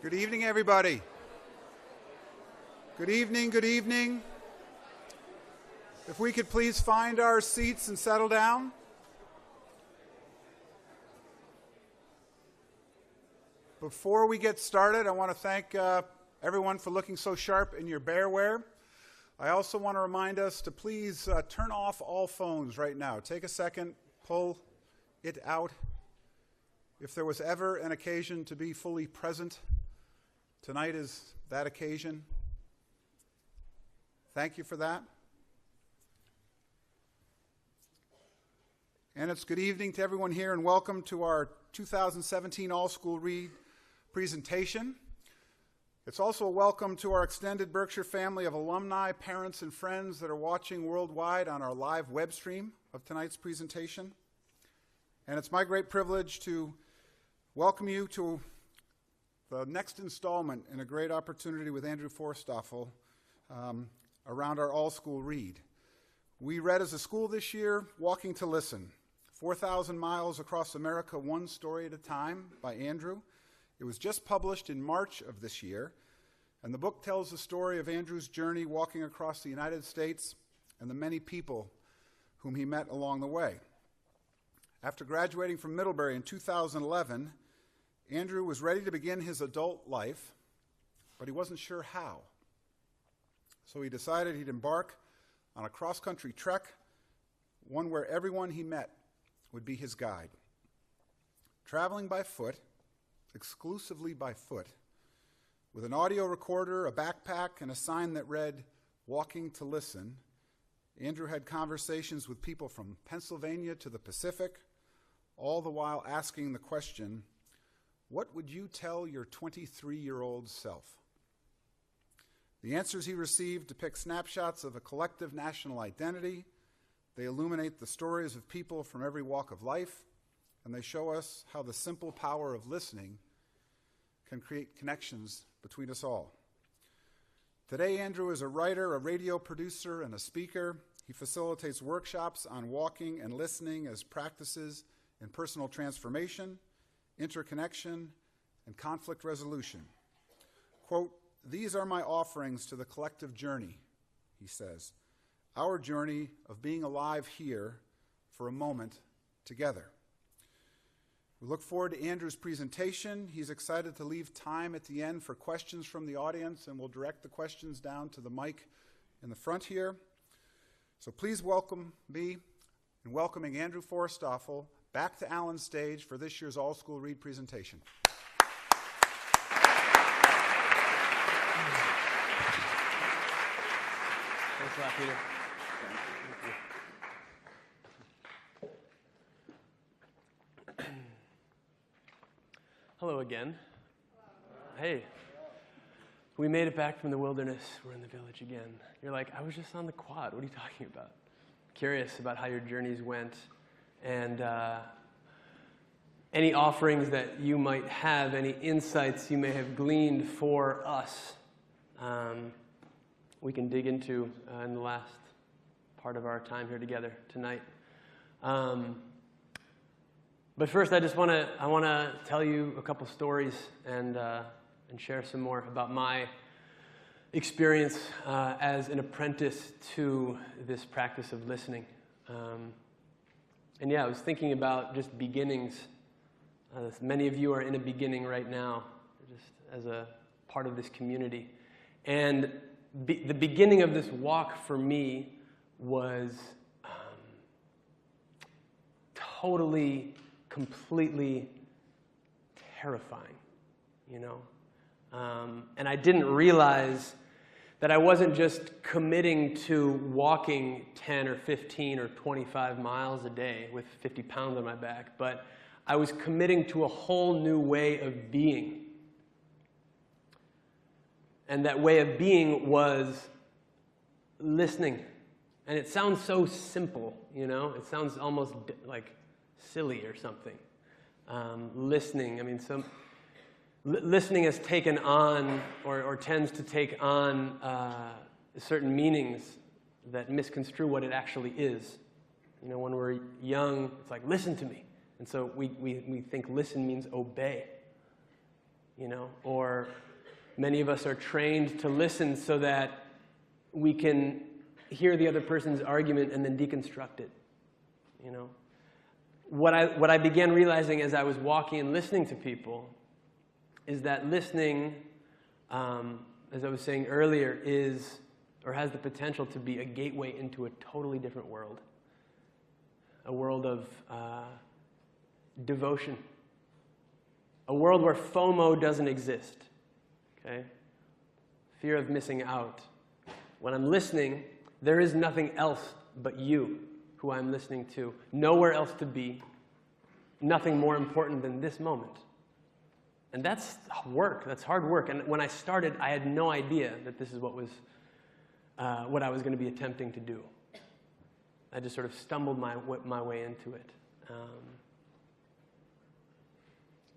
Good evening, everybody. Good evening, good evening. If we could please find our seats and settle down. Before we get started, I want to thank everyone for looking so sharp in your bear wear. I also want to remind us to please turn off all phones right now. Take a second, pull it out. If there was ever an occasion to be fully present, tonight is that occasion. Thank you for that. And it's good evening to everyone here, and welcome to our 2017 All-School Read presentation. It's also a welcome to our extended Berkshire family of alumni, parents, and friends that are watching worldwide on our live web stream of tonight's presentation. And it's my great privilege to welcome you to the next installment in a great opportunity with Andrew Forsthoefel around our all-school read. We read as a school this year, Walking to Listen, 4,000 miles across America, one story at a time by Andrew. It was just published in March of this year, and the book tells the story of Andrew's journey walking across the United States and the many people whom he met along the way. After graduating from Middlebury in 2011, Andrew was ready to begin his adult life, but he wasn't sure how. So he decided he'd embark on a cross-country trek, one where everyone he met would be his guide. Traveling by foot, exclusively by foot, with an audio recorder, a backpack, and a sign that read, "Walking to Listen," Andrew had conversations with people from Pennsylvania to the Pacific, all the while asking the question, what would you tell your 23-year-old self? The answers he received depict snapshots of a collective national identity. They illuminate the stories of people from every walk of life, and they show us how the simple power of listening can create connections between us all. Today, Andrew is a writer, a radio producer, and a speaker. He facilitates workshops on walking and listening as practices in personal transformation, interconnection, and conflict resolution. Quote, "These are my offerings to the collective journey," he says, "our journey of being alive here for a moment together." We look forward to Andrew's presentation. He's excited to leave time at the end for questions from the audience, and we'll direct the questions down to the mic in the front here. So please welcome me in welcoming Andrew Forsthoefel back to Allen's stage for this year's all-school read presentation. Thanks a lot, Peter. Thank you. Hello again. Hey, we made it back from the wilderness. We're in the village again. You're like, I was just on the quad. What are you talking about? Curious about how your journeys went, and any offerings that you might have, any insights you may have gleaned for us, we can dig into in the last part of our time here together tonight. But first, I want to tell you a couple stories and share some more about my experience as an apprentice to this practice of listening. And yeah, I was thinking about just beginnings. Many of you are in a beginning right now, just as a part of this community. And the beginning of this walk for me was totally, completely terrifying, you know? And I didn't realize that I wasn't just committing to walking 10 or 15 or 25 miles a day with 50 pounds on my back, but I was committing to a whole new way of being. And that way of being was listening. And it sounds so simple, you know? It sounds almost like silly or something. Listening, I mean, listening has taken on, or tends to take on certain meanings that misconstrue what it actually is. You know, when we're young, it's like, listen to me. And so we think listen means obey. or many of us are trained to listen so that we can hear the other person's argument and then deconstruct it. What I began realizing as I was walking and listening to people is that listening, as I was saying earlier, is or has the potential to be a gateway into a totally different world. A world of devotion. A world where FOMO doesn't exist. Okay? Fear of missing out. When I'm listening, there is nothing else but you, who I'm listening to. Nowhere else to be. Nothing more important than this moment. And that's work. That's hard work. And when I started, I had no idea that this is what I was going to be attempting to do. I just sort of stumbled my way into it.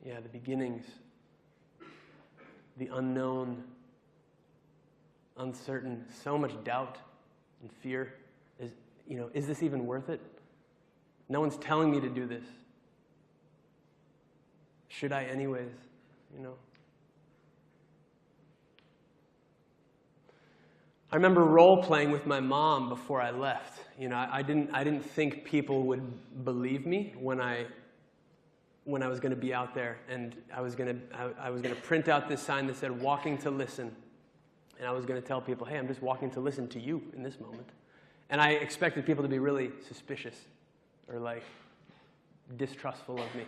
The beginnings, the unknown, uncertain, so much doubt and fear. Is this even worth it? No one's telling me to do this. Should I anyways? I remember role-playing with my mom before I left. I didn't think people would believe me when I was going to be out there, and I was going to print out this sign that said "Walking to Listen," and I was going to tell people, "Hey, I'm just walking to listen to you in this moment." And I expected people to be really suspicious or distrustful of me.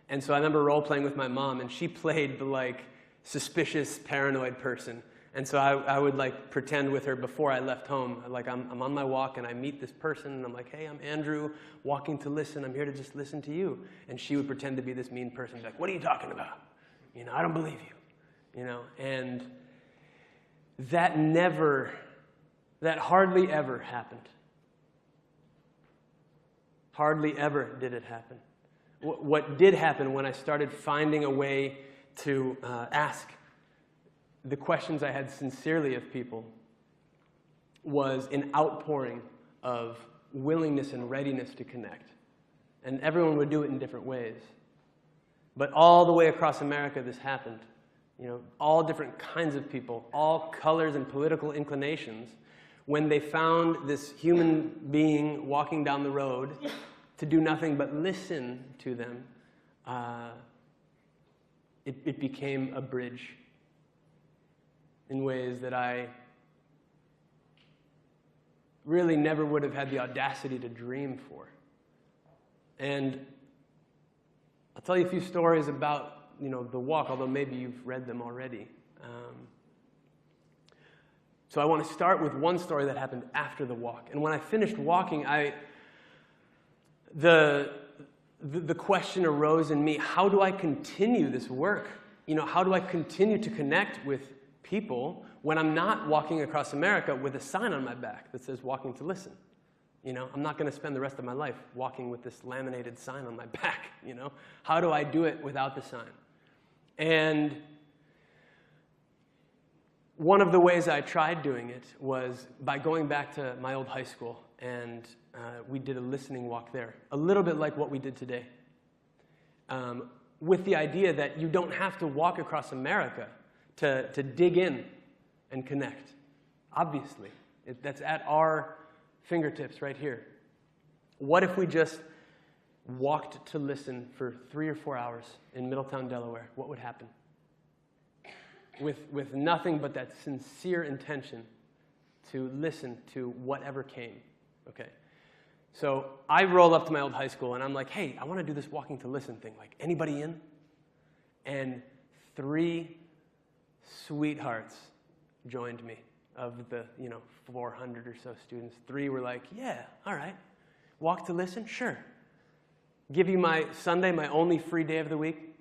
And so I remember role-playing with my mom, and she played the suspicious, paranoid person. And so I would pretend with her before I left home, I'm on my walk and I meet this person and I'm like, "Hey, I'm Andrew, walking to listen. I'm here to just listen to you." And she would pretend to be this mean person, like, "What are you talking about? I don't believe you." And that hardly ever happened. Hardly ever did it happen. What did happen when I started finding a way to ask the questions I had sincerely of people was an outpouring of willingness and readiness to connect. And everyone would do it in different ways. But all the way across America, this happened. All different kinds of people, all colors and political inclinations, when they found this human being walking down the road to do nothing but listen to them, it became a bridge in ways that I really never would have had the audacity to dream for. And I'll tell you a few stories about the walk, although maybe you've read them already. So I want to start with one story that happened after the walk. And when I finished walking, the question arose in me, how do I continue this work? How do I continue to connect with people when I'm not walking across America with a sign on my back that says "Walking to Listen"? I'm not going to spend the rest of my life walking with this laminated sign on my back. How do I do it without the sign? And one of the ways I tried doing it was by going back to my old high school, and we did a listening walk there, a little bit like what we did today, with the idea that you don't have to walk across America to dig in and connect. Obviously, that's at our fingertips right here. What if we just walked to listen for 3 or 4 hours in Middletown, Delaware? What would happen? With nothing but that sincere intention to listen to whatever came. Okay. So I roll up to my old high school and I'm like, "Hey, I want to do this walking to listen thing. Anybody in?" And 3 sweethearts joined me of the 400 or so students. 3 were like, "Yeah, all right. Walk to listen? Sure. Give you my Sunday, my only free day of the week?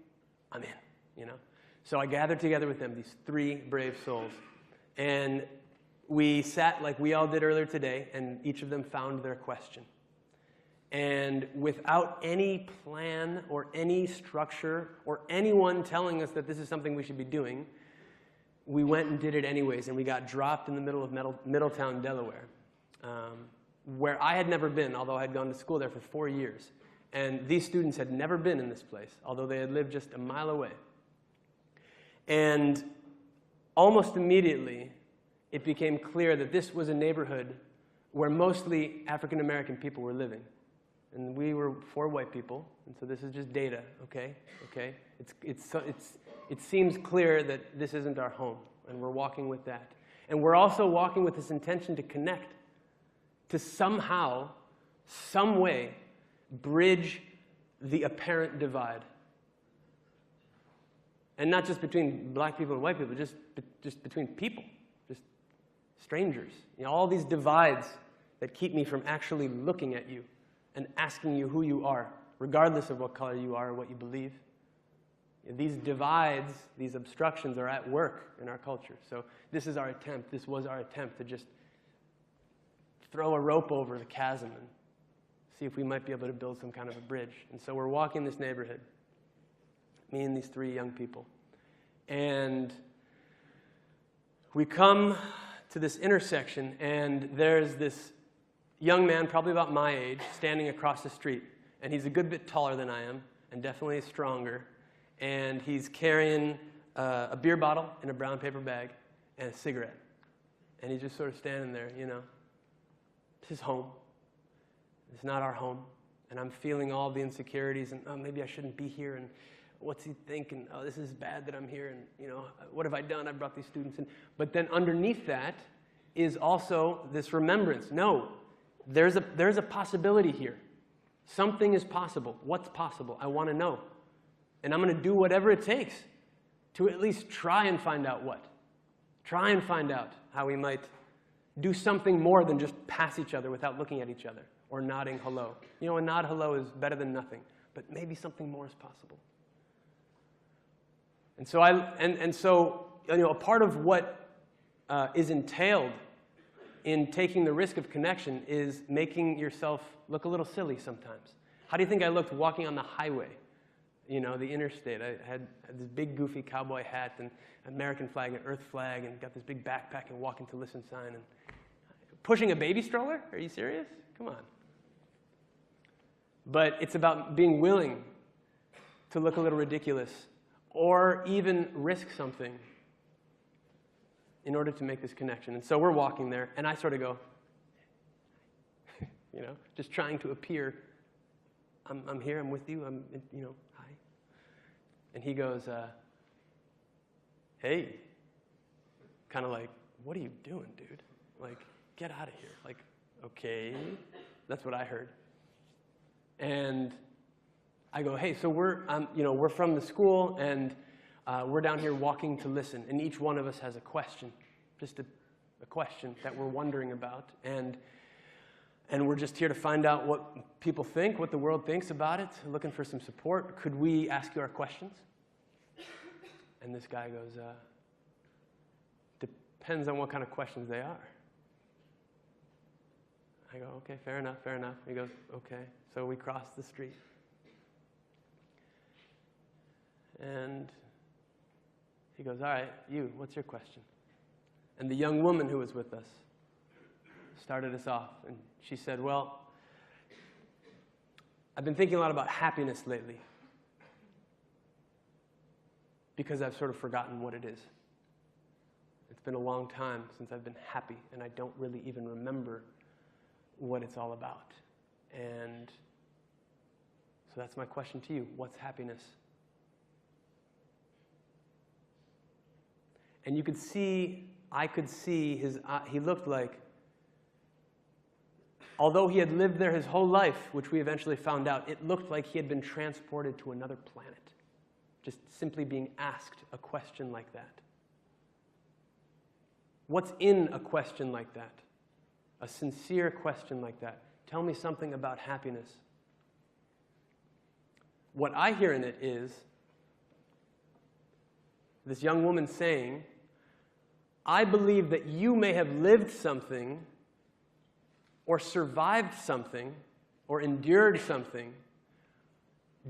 I'm in." So I gathered together with them, these 3 brave souls. And we sat like we all did earlier today, and each of them found their question. And without any plan or any structure or anyone telling us that this is something we should be doing, we went and did it anyways, and we got dropped in the middle of Middletown, Delaware, where I had never been, although I had gone to school there for 4 years. And these students had never been in this place, although they had lived just a mile away. And almost immediately, it became clear that this was a neighborhood where mostly African American people were living. And we were 4 white people, and so this is just data, okay? Okay? It seems clear that this isn't our home, and we're walking with that. And we're also walking with this intention to connect, to somehow, some way, bridge the apparent divide. And not just between black people and white people, just between people, just strangers. You know, all these divides that keep me from actually looking at you and asking you who you are, regardless of what color you are or what you believe. These divides, these obstructions are at work in our culture. So this was our attempt to just throw a rope over the chasm and see if we might be able to build some kind of a bridge. And so we're walking this neighborhood, me and these 3 young people. And we come to this intersection, and there's this young man, probably about my age, standing across the street. And he's a good bit taller than I am, and definitely stronger. And he's carrying a beer bottle in a brown paper bag and a cigarette. And he's just sort of standing there, you know. This is home. It's not our home. And I'm feeling all the insecurities, and oh, maybe I shouldn't be here, and what's he thinking? Oh, this is bad that I'm here, and you know, what have I done? I brought these students in. But then underneath that is also this remembrance. No, there's a possibility here. Something is possible. What's possible? I want to know. And I'm going to do whatever it takes to at least try and find out what. Try and find out how we might do something more than just pass each other without looking at each other or nodding hello. You know, a nod hello is better than nothing, but maybe something more is possible. And so you know, a part of what is entailed in taking the risk of connection is making yourself look a little silly sometimes. How do you think I looked walking on the highway? You know, the interstate. I had this big goofy cowboy hat and American flag and Earth flag and got this big backpack and walking to listen sign and pushing a baby stroller? Are you serious? Come on. But it's about being willing to look a little ridiculous or even risk something in order to make this connection. And so we're walking there, and I sort of go, you know, just trying to appear. I'm here, I'm with you, you know, hi. And he goes, hey. Kind of like, what are you doing, dude? Like, get out of here. Like, okay. That's what I heard. And I go, hey, so we're from the school, and we're down here walking to listen. And each one of us has a question, just a question that we're wondering about. And we're just here to find out what people think, what the world thinks about it, looking for some support. Could we ask you our questions? And this guy goes, depends on what kind of questions they are. I go, okay, fair enough. He goes, okay. So we cross the street. And he goes, all right, you, what's your question? And the young woman who was with us started us off, and she said, well, I've been thinking a lot about happiness lately because I've sort of forgotten what it is. It's been a long time since I've been happy, and I don't really even remember what it's all about. And so that's my question to you. What's happiness? And you could see, I could see he looked like, although he had lived there his whole life, which we eventually found out, it looked like he had been transported to another planet, just simply being asked a question like that. What's in a question like that? A sincere question like that. Tell me something about happiness. What I hear in it is this young woman saying, I believe that you may have lived something or survived something or endured something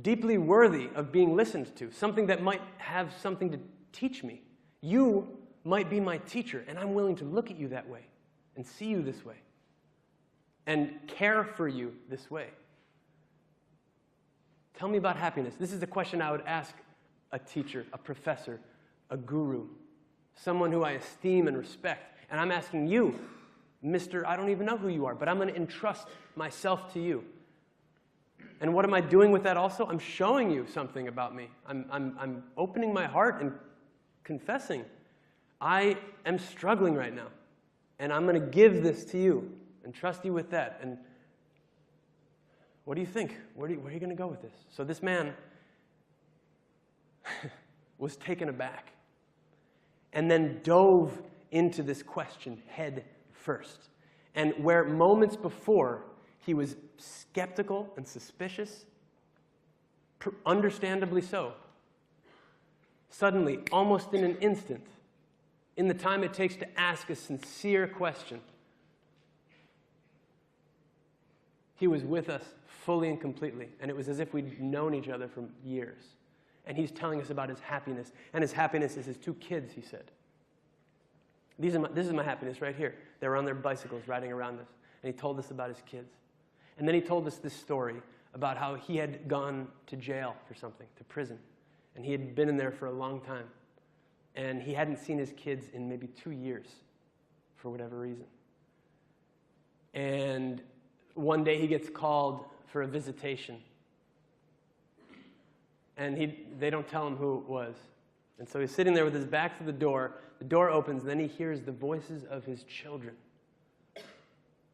deeply worthy of being listened to, something that might have something to teach me. You might be my teacher, and I'm willing to look at you that way and see you this way and care for you this way. Tell me about happiness. This is the question I would ask a teacher, a professor, a guru, someone who I esteem and respect. And I'm asking you, Mr. I don't even know who you are, but I'm going to entrust myself to you. And what am I doing with that also? I'm showing you something about me. I'm opening my heart and confessing. I am struggling right now. And I'm going to give this to you and trust you with that. And what do you think? Where are you going to go with this? So this man was taken aback and then dove into this question head first. And where moments before he was skeptical and suspicious, understandably so, suddenly, almost in an instant, in the time it takes to ask a sincere question, he was with us fully and completely. And it was as if we'd known each other for years. And he's telling us about his happiness. And his happiness is his 2 kids, he said. This is my happiness right here. They were on their bicycles riding around us. And he told us about his kids. And then he told us this story about how he had gone to jail for something, to prison. And he had been in there for a long time. And he hadn't seen his kids in maybe 2 years, for whatever reason. And one day he gets called for a visitation. And they don't tell him who it was. And so he's sitting there with his back to the door opens, and then he hears the voices of his children.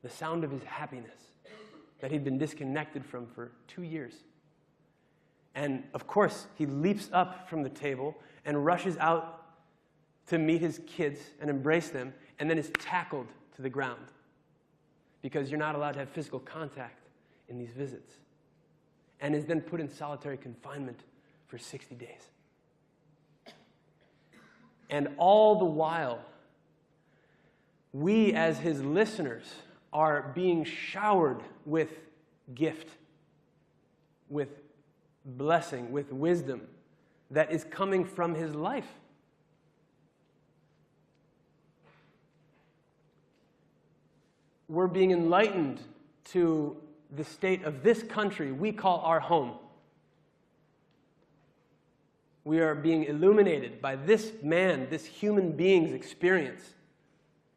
The sound of his happiness that he'd been disconnected from for 2 years. And of course, he leaps up from the table and rushes out to meet his kids and embrace them, and then is tackled to the ground because you're not allowed to have physical contact in these visits, and is then put in solitary confinement for 60 days. And all the while, we as his listeners are being showered with gift, with blessing, with wisdom that is coming from his life. We're being enlightened to the state of this country we call our home. We are being illuminated by this man, this human being's experience.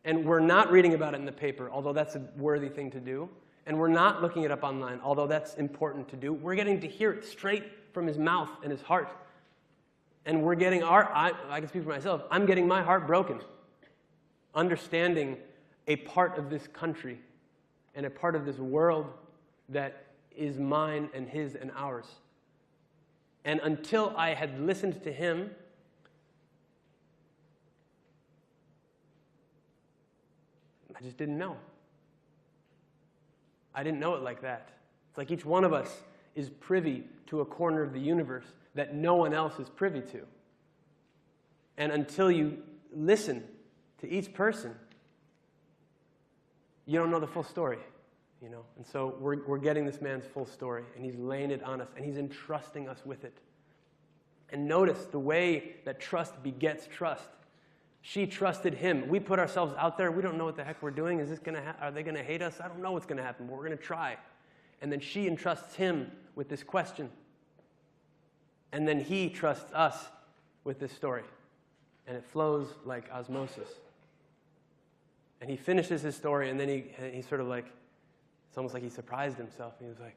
And we're not reading about it in the paper, although that's a worthy thing to do. And we're not looking it up online, although that's important to do. We're getting to hear it straight from his mouth and his heart. And we're getting I can speak for myself, I'm getting my heart broken, understanding a part of this country and a part of this world that is mine and his and ours. And until I had listened to him, I just didn't know. I didn't know it like that. It's like each one of us is privy to a corner of the universe that no one else is privy to. And until you listen to each person, you don't know the full story, you know. And so we're getting this man's full story, and he's laying it on us, and he's entrusting us with it. And notice the way that trust begets trust. She trusted him. We put ourselves out there. We don't know what the heck we're doing. Is this going to are they going to hate us? I don't know what's going to happen, but we're going to try. And then she entrusts him with this question. And then he trusts us with this story. And it flows like osmosis. And he finishes his story, and then he sort of like, it's almost like he surprised himself. And he was like,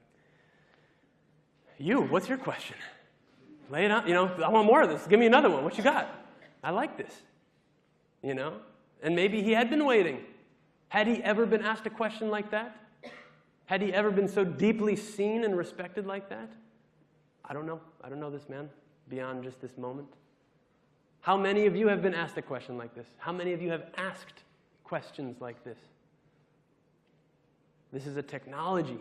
what's your question? Lay it out. You know, I want more of this. Give me another one. What you got? I like this. You know? And maybe he had been waiting. Had he ever been asked a question like that? Had he ever been so deeply seen and respected like that? I don't know. I don't know this man beyond just this moment. How many of you have been asked a question like this? How many of you have asked questions like this? This is a technology.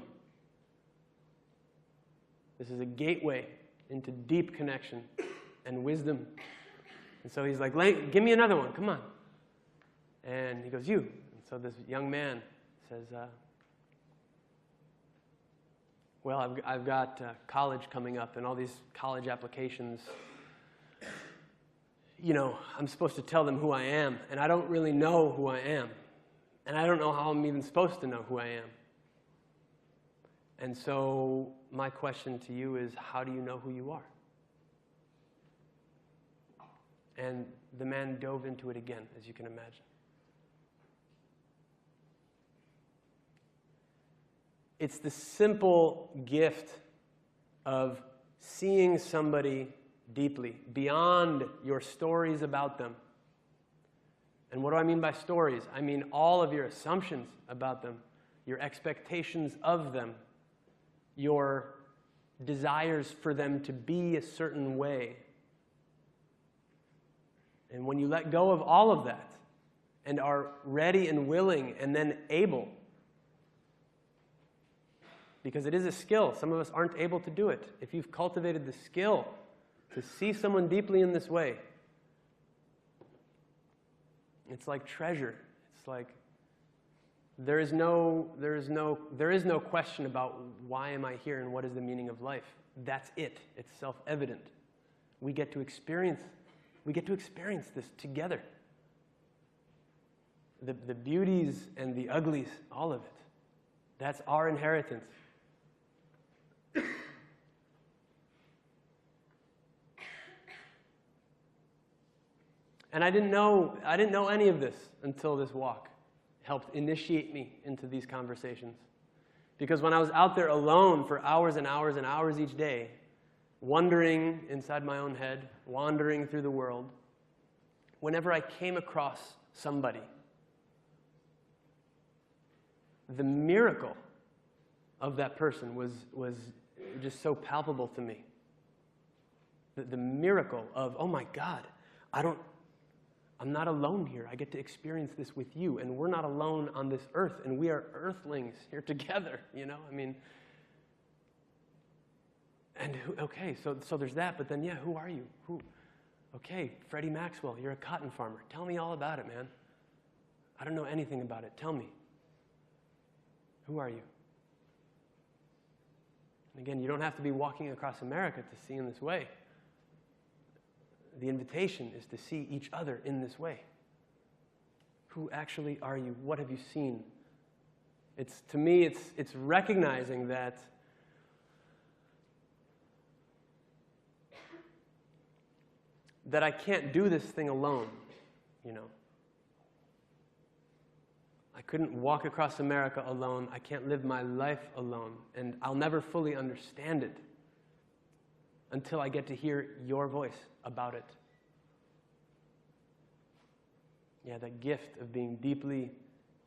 This is a gateway into deep connection and wisdom. And so he's like, give me another one, come on. And he goes, you. And so this young man says, well, I've got college coming up and all these college applications. You know, I'm supposed to tell them who I am, and I don't really know who I am. And I don't know how I'm even supposed to know who I am. And so my question to you is, how do you know who you are? And the man dove into it again, as you can imagine. It's the simple gift of seeing somebody deeply, beyond your stories about them. And what do I mean by stories? I mean all of your assumptions about them, your expectations of them, your desires for them to be a certain way. And when you let go of all of that and are ready and willing and then able, because it is a skill. Some of us aren't able to do it. If you've cultivated the skill to see someone deeply in this way, it's like treasure. It's like there is no question about why am I here and what is the meaning of life. That's it. It's self-evident. We get to experience this together. The beauties and the uglies, all of it. That's our inheritance. And I didn't know any of this until this walk helped initiate me into these conversations. Because when I was out there alone for hours and hours and hours each day, wandering inside my own head, wandering through the world, whenever I came across somebody, the miracle of that person was just so palpable to me. The miracle of, oh my God, I'm not alone here. I get to experience this with you, and we're not alone on this earth, and we are earthlings here together, you know? I mean, and okay, so there's that, but then, yeah, who are you? Okay, Freddie Maxwell, you're a cotton farmer. Tell me all about it, man. I don't know anything about it. Tell me. Who are you? And again, you don't have to be walking across America to see in this way. The invitation is to see each other in this way. Who actually are you? What have you seen? To me, it's recognizing that I can't do this thing alone, you know. I couldn't walk across America alone. I can't live my life alone. And I'll never fully understand it until I get to hear your voice about it. Yeah, that gift of being deeply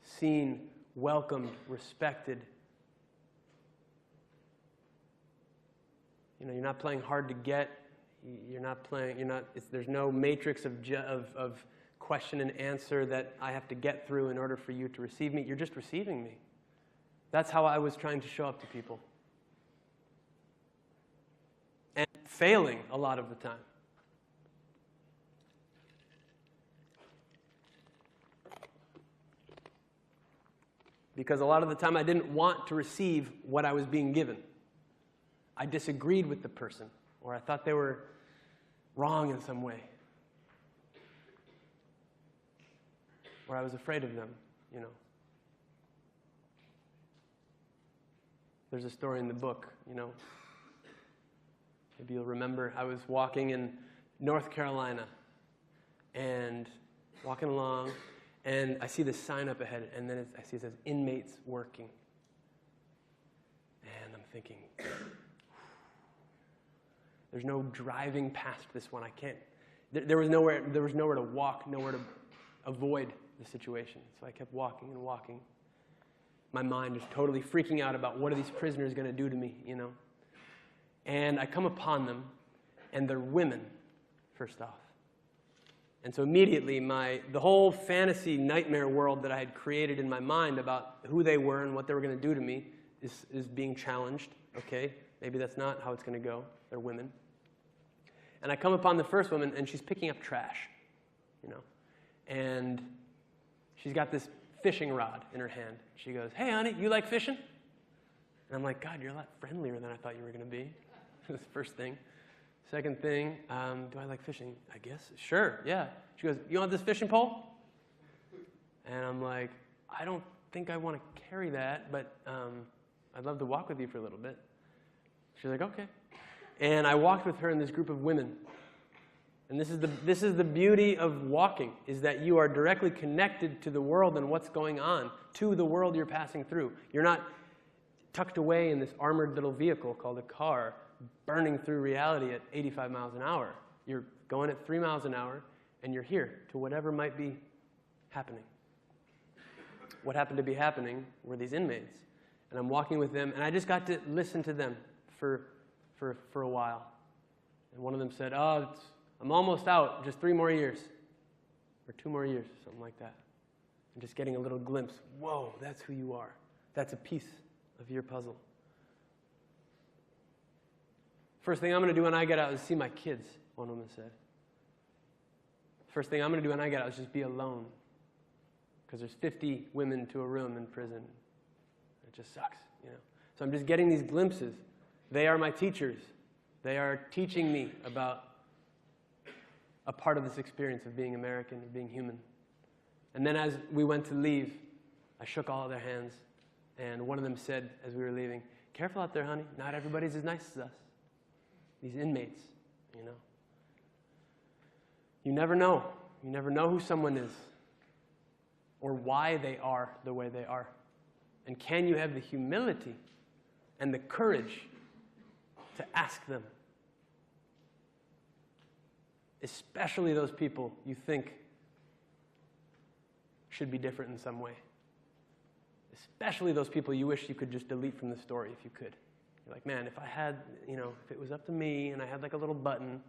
seen, welcomed, respected. You know, you're not playing hard to get. There's no matrix of question and answer that I have to get through in order for you to receive me. You're just receiving me. That's how I was trying to show up to people. And failing a lot of the time. Because a lot of the time I didn't want to receive what I was being given. I disagreed with the person, or I thought they were wrong in some way. Or I was afraid of them, you know. There's a story in the book, you know. Maybe you'll remember, I was walking in North Carolina and walking along, and I see this sign up ahead, and then I see it says, inmates working. And I'm thinking, there's no driving past this one. I can't, there was nowhere to walk, nowhere to avoid the situation. So I kept walking and walking. My mind is totally freaking out about what are these prisoners going to do to me, you know. And I come upon them, and they're women, first off. And so immediately the whole fantasy nightmare world that I had created in my mind about who they were and what they were going to do to me is being challenged. Okay, maybe that's not how it's going to go. They're women. And I come upon the first woman, and she's picking up trash, you know. And she's got this fishing rod in her hand. She goes, hey, honey, you like fishing? And I'm like, God, you're a lot friendlier than I thought you were going to be. That's the first thing. Second thing, do I like fishing? I guess. Sure, yeah. She goes, you want this fishing pole? And I'm like, I don't think I want to carry that, but I'd love to walk with you for a little bit. She's like, okay. And I walked with her in this group of women. And this is the beauty of walking, is that you are directly connected to the world and what's going on, to the world you're passing through. You're not tucked away in this armored little vehicle called a car, burning through reality at 85 miles an hour. You're going at 3 miles an hour, and you're here to whatever might be happening. What happened to be happening were these inmates. And I'm walking with them, and I just got to listen to them for a while. And one of them said, "Oh, I'm almost out, just 3 more years." Or 2 more years, something like that. And just getting a little glimpse. Whoa, that's who you are. That's a piece of your puzzle. First thing I'm going to do when I get out is see my kids, one woman said. First thing I'm going to do when I get out is just be alone. Because there's 50 women to a room in prison. It just sucks, you know. So I'm just getting these glimpses. They are my teachers. They are teaching me about a part of this experience of being American, of being human. And then as we went to leave, I shook all of their hands. And one of them said, as we were leaving, "Careful out there, honey. Not everybody's as nice as us." These inmates, you know. You never know. You never know who someone is or why they are the way they are. And can you have the humility and the courage to ask them? Especially those people you think should be different in some way. Especially those people you wish you could just delete from the story if you could. You're like, man, if I had, you know, if it was up to me and I had like a little button,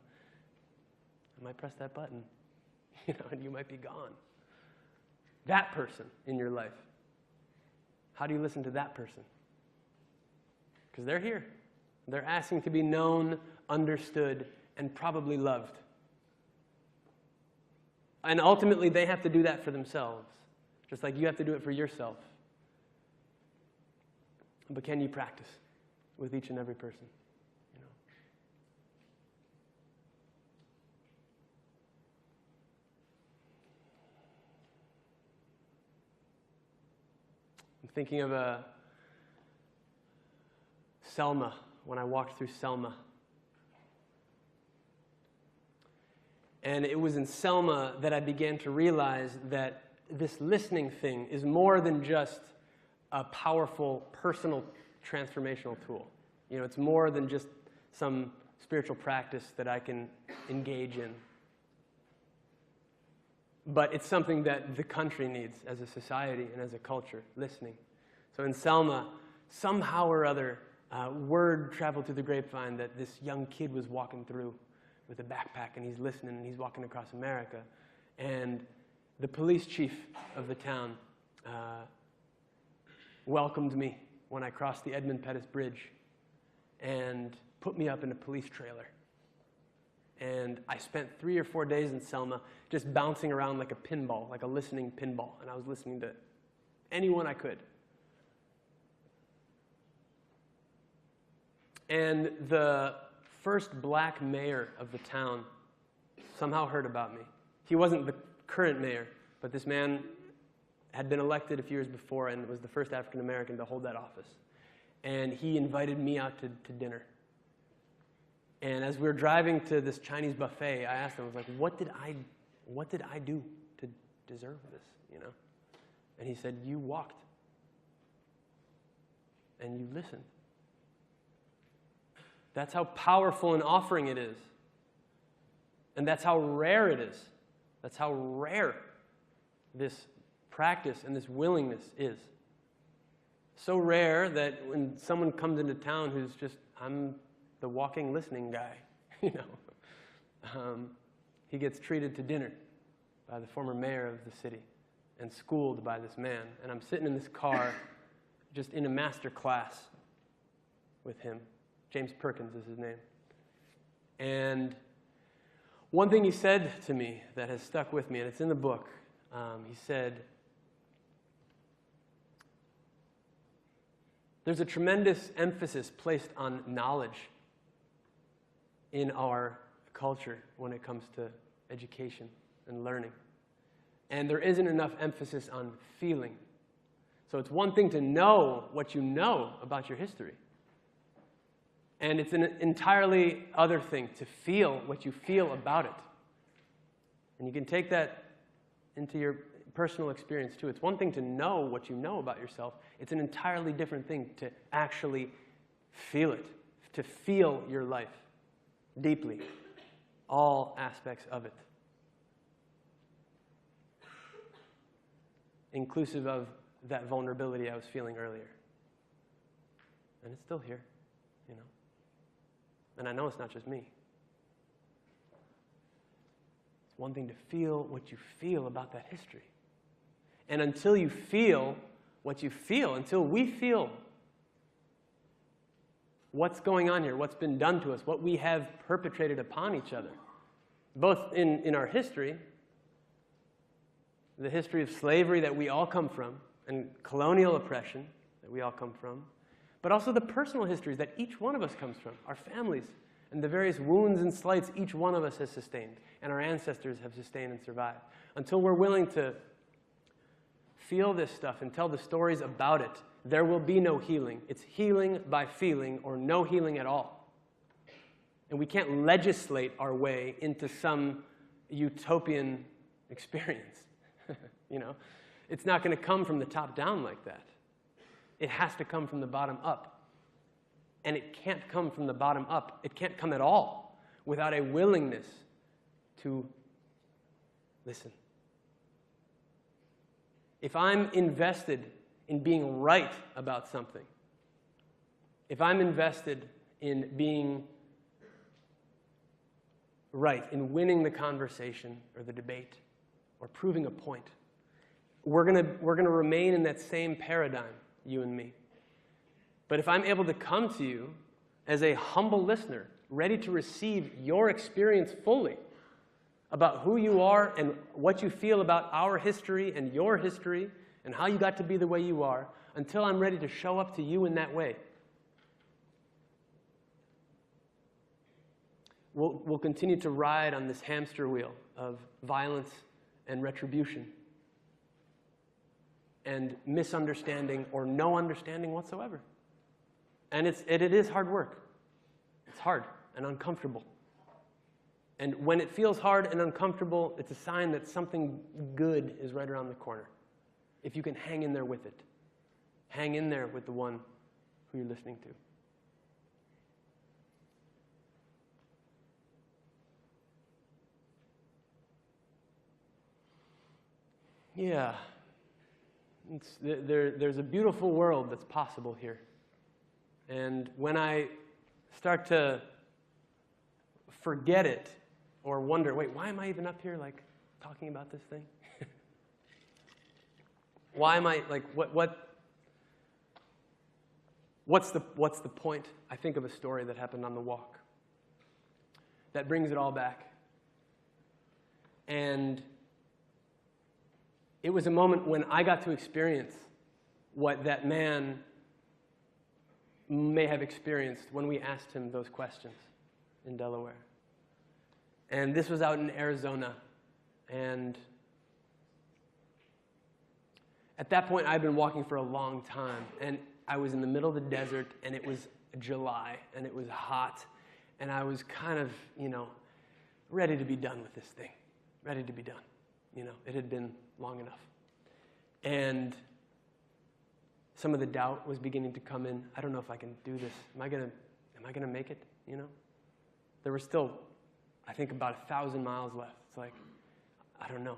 I might press that button, you know, and you might be gone. That person in your life. How do you listen to that person? Because they're here. They're asking to be known, understood, and probably loved. And ultimately, they have to do that for themselves, just like you have to do it for yourself. But can you practice with each and every person? You know? I'm thinking of Selma, when I walked through Selma. And it was in Selma that I began to realize that this listening thing is more than just a powerful personal transformational tool. You know, it's more than just some spiritual practice that I can engage in. But it's something that the country needs as a society and as a culture, listening. So in Selma, somehow or other, word traveled through the grapevine that this young kid was walking through with a backpack, and he's listening, and he's walking across America. And the police chief of the town welcomed me when I crossed the Edmund Pettus Bridge and put me up in a police trailer. And I spent 3 or 4 days in Selma just bouncing around like a pinball, like a listening pinball. And I was listening to anyone I could. And the first black mayor of the town somehow heard about me. He wasn't the current mayor, but this man had been elected a few years before and was the first African American to hold that office. And he invited me out to dinner. And as we were driving to this Chinese buffet, I asked him, I was like, what did I do to deserve this, you know? And he said, you walked. And you listened. That's how powerful an offering it is. And that's how rare it is. That's how rare this practice and this willingness is. So rare that when someone comes into town who's just, I'm the walking listening guy, you know, he gets treated to dinner by the former mayor of the city and schooled by this man. And I'm sitting in this car just in a master class with him. James Perkins is his name. And one thing he said to me that has stuck with me, and it's in the book, he said, there's a tremendous emphasis placed on knowledge in our culture when it comes to education and learning. And there isn't enough emphasis on feeling. So it's one thing to know what you know about your history. And it's an entirely other thing to feel what you feel about it. And you can take that into your personal experience too. It's one thing to know what you know about yourself. It's an entirely different thing to actually feel it, to feel your life deeply, all aspects of it, inclusive of that vulnerability I was feeling earlier. And it's still here, you know. And I know it's not just me. It's one thing to feel what you feel about that history. And until you feel what you feel, until we feel what's going on here, what's been done to us, what we have perpetrated upon each other, both in our history, the history of slavery that we all come from, and colonial oppression that we all come from, but also the personal histories that each one of us comes from, our families, and the various wounds and slights each one of us has sustained, and our ancestors have sustained and survived. Until we're willing to feel this stuff and tell the stories about it, there will be no healing. It's healing by feeling or no healing at all. And we can't legislate our way into some utopian experience. You know, it's not going to come from the top down like that. It has to come from the bottom up. And it can't come from the bottom up. It can't come at all without a willingness to listen. If I'm invested in being right about something, if I'm invested in being right, in winning the conversation or the debate or proving a point, we're gonna remain in that same paradigm, you and me. But if I'm able to come to you as a humble listener, ready to receive your experience fully about who you are and what you feel about our history and your history and how you got to be the way you are, until I'm ready to show up to you in that way, we'll continue to ride on this hamster wheel of violence and retribution and misunderstanding or no understanding whatsoever. And it is hard work. It's hard and uncomfortable. And when it feels hard and uncomfortable, it's a sign that something good is right around the corner. If you can hang in there with it. Hang in there with the one who you're listening to. Yeah. There's a beautiful world that's possible here. And when I start to forget it or wonder, wait, why am I even up here, like, talking about this thing? Why am I, like, what's the point? I think of a story that happened on the walk that brings it all back. And it was a moment when I got to experience what that man may have experienced when we asked him those questions in Delaware. And this was out in Arizona. And at that point, I'd been walking for a long time. And I was in the middle of the desert, and it was July, and it was hot. And I was kind of, ready to be done with this thing. Ready to be done. It had been long enough. And some of the doubt was beginning to come in. I don't know if I can do this. Am I gonna make it? There were still, I think, about 1,000 miles left. It's like, I don't know.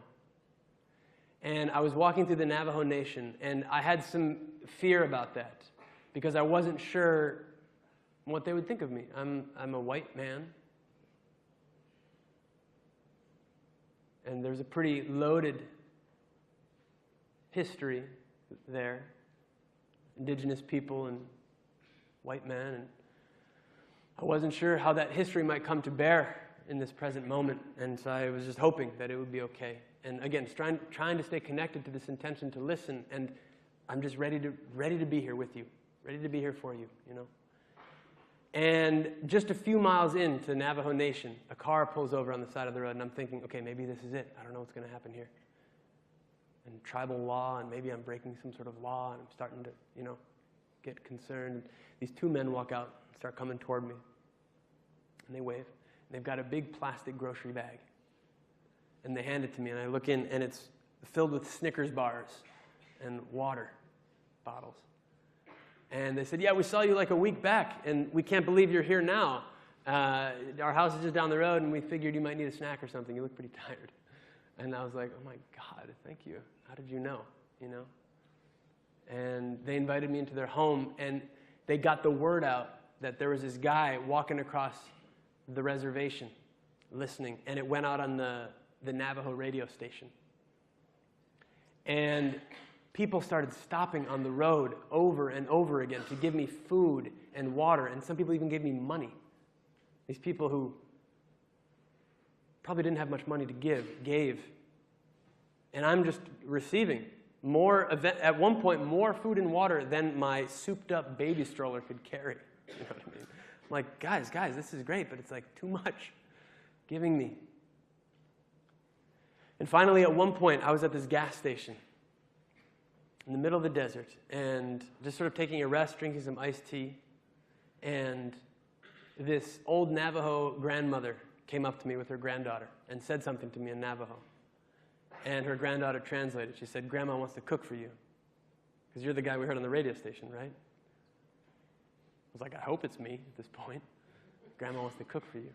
And I was walking through the Navajo Nation, and I had some fear about that because I wasn't sure what they would think of me. I'm a white man, and there's a pretty loaded history there. Indigenous people and white men, and I wasn't sure how that history might come to bear in this present moment, and so I was just hoping that it would be okay. And again, trying to stay connected to this intention to listen, and I'm just ready to be here with you, ready to be here for you, And just a few miles into Navajo Nation, a car pulls over on the side of the road, and I'm thinking, okay, maybe this is it. I don't know what's going to happen here. And tribal law, and maybe I'm breaking some sort of law, and I'm starting to, get concerned. These two men walk out and start coming toward me. And they wave. And they've got a big plastic grocery bag. And they hand it to me, and I look in, and it's filled with Snickers bars and water bottles. And they said, yeah, we saw you like a week back, and we can't believe you're here now. Our house is just down the road, and we figured you might need a snack or something. You look pretty tired. And I was like, oh my God, thank you. How did you know? You know? And they invited me into their home, and they got the word out that there was this guy walking across the reservation listening, and it went out on the Navajo radio station. And people started stopping on the road over and over again to give me food and water, and some people even gave me money. These people who probably didn't have much money to give, gave. And I'm just receiving at one point, more food and water than my souped-up baby stroller could carry. You know what I mean? I'm like, guys, this is great, but it's like too much giving me. And finally, at one point, I was at this gas station in the middle of the desert and just sort of taking a rest, drinking some iced tea. And this old Navajo grandmother came up to me with her granddaughter and said something to me in Navajo. And her granddaughter translated. She said, Grandma wants to cook for you. Because you're the guy we heard on the radio station, right? I was like, I hope it's me at this point. Grandma wants to cook for you.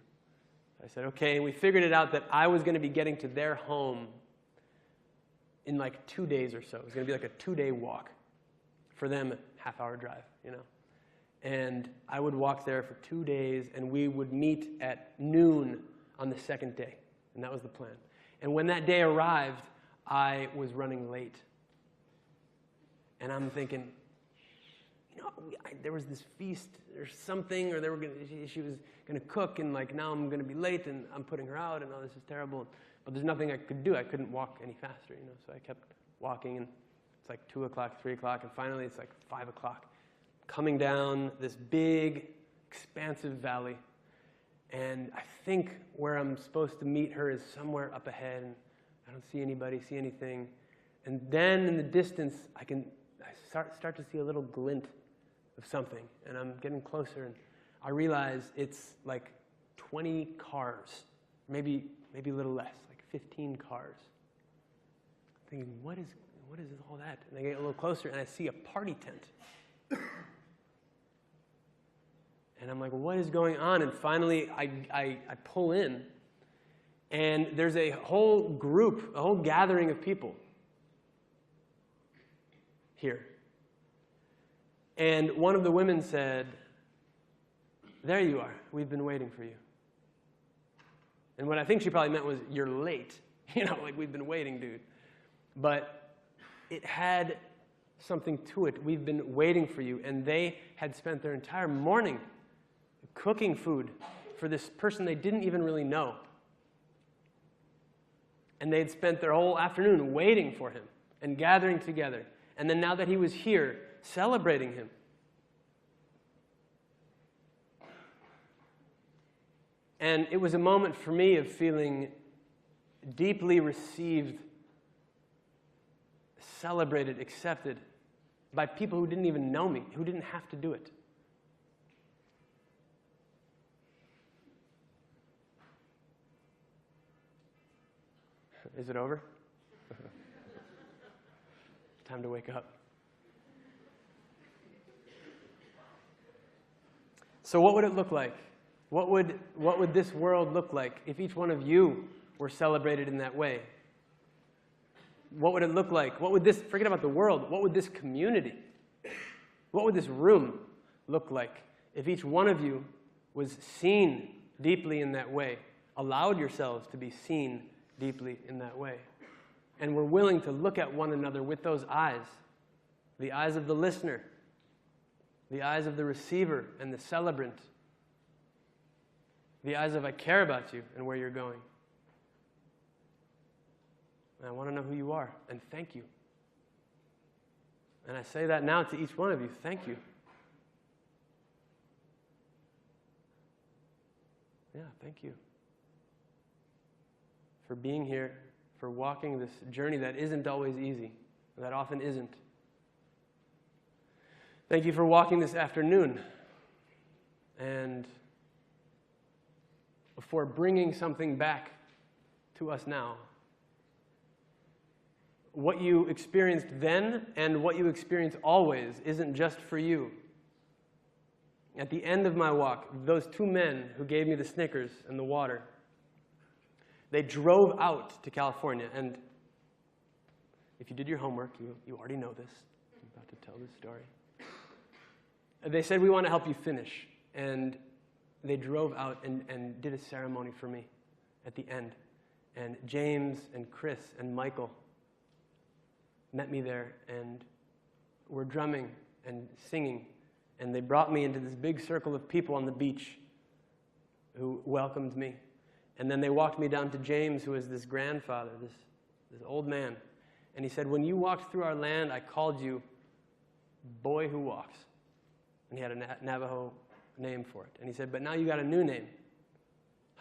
I said, okay. And we figured it out that I was going to be getting to their home in like 2 days or so. It was going to be like a 2-day walk. For them, a half-hour drive, you know. And I would walk there for 2 days, and we would meet at noon on the second day. And that was the plan. And when that day arrived, I was running late. And I'm thinking, you know, there was this feast or something, or she was going to cook, and like now I'm going to be late, and I'm putting her out, and oh, this is terrible. But there's nothing I could do. I couldn't walk any faster, you know. So I kept walking, and it's like 2 o'clock, 3 o'clock, and finally it's like 5 o'clock. Coming down this big, expansive valley. And I think where I'm supposed to meet her is somewhere up ahead, and I don't see anybody, see anything. And then in the distance, I start to see a little glint of something, and I'm getting closer, and I realize it's like 20 cars, maybe a little less, like 15 cars. I'm thinking, what is all that? And I get a little closer, and I see a party tent. And I'm like, what is going on? And finally, I pull in, and there's a whole group, a whole gathering of people here. And one of the women said, there you are. We've been waiting for you. And what I think she probably meant was, you're late. You know, like, we've been waiting, dude. But it had something to it. We've been waiting for you. And they had spent their entire morning cooking food for this person they didn't even really know. And they'd spent their whole afternoon waiting for him and gathering together. And then now that he was here, celebrating him. And it was a moment for me of feeling deeply received, celebrated, accepted by people who didn't even know me, who didn't have to do it. Is it over? Time to wake up. So what would it look like? What would this world look like if each one of you were celebrated in that way? What would it look like? Forget about the world, what would this community, what would this room look like if each one of you was seen deeply in that way, allowed yourselves to be seen deeply in that way, and were willing to look at one another with those eyes, the eyes of the listener, the eyes of the receiver and the celebrant, the eyes of I care about you and where you're going. And I want to know who you are, and thank you. And I say that now to each one of you, thank you. Yeah, thank you. For being here, for walking this journey that isn't always easy, that often isn't. Thank you for walking this afternoon, and for bringing something back to us now what you experienced then and what you experience always isn't just for you. At the end of my walk, those two men who gave me the Snickers and the water, they drove out to California. And if you did your homework, you already know this. I'm about to tell this story. They said, we want to help you finish. And they drove out and did a ceremony for me at the end. And James and Chris and Michael met me there and were drumming and singing. And they brought me into this big circle of people on the beach who welcomed me. And then they walked me down to James, who was this grandfather, this old man. And he said, when you walked through our land, I called you Boy Who Walks. And he had a Navajo name for it. And he said, but now you got a new name.